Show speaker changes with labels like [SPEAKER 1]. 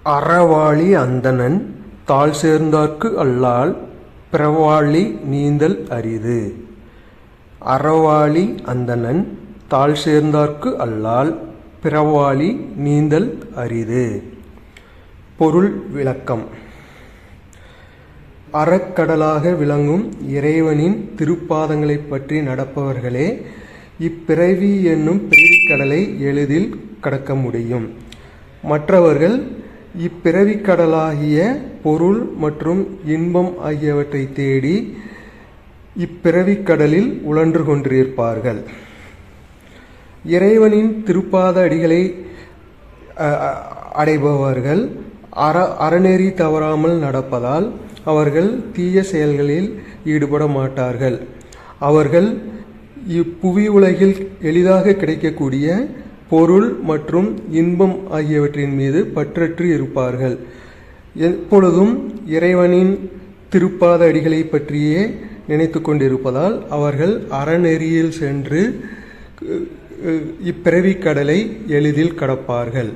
[SPEAKER 1] அறவாளி அந்தணன் தாழ் சேர்ந்தார்க்கு அல்லால் பிறவாளி நீந்தல் அரிது. அறவாளி அந்தணன் தாழ் சேர்ந்தார்க்கு அல்லால் பிறவாளி நீந்தல் அரிது. பொருள் விளக்கம். அறக்கடலாக விளங்கும் இறைவனின் திருப்பாதங்களைப் பற்றி நடப்பவர்களே இப்பிறவி என்னும் பிறவிக்கடலை எளிதில் கடக்க முடியும். மற்றவர்கள் இப்பிறவிக்கடலாகிய பொருள் மற்றும் இன்பம் ஆகியவற்றை தேடி இப்பிறவிக்கடலில் உழன்று கொண்டிருப்பார்கள். இறைவனின் திருப்பாத அடிகளை அடைபவர்கள் அறநெறி தவறாமல் நடப்பதால் அவர்கள் தீய செயல்களில் ஈடுபட மாட்டார்கள். அவர்கள் இப்புவி உலகில் எளிதாக கிடைக்கக்கூடிய பொருள் மற்றும் இன்பம் ஆகியவற்றின் மீது பற்றற்று இருப்பார்கள். எப்பொழுதும் இறைவனின் திருப்பாத அடிகளை பற்றியே நினைத்து கொண்டிருப்பதால் அவர்கள் அறநெறியில் சென்று இப்பிறவிக் கடலை எளிதில் கடப்பார்கள்.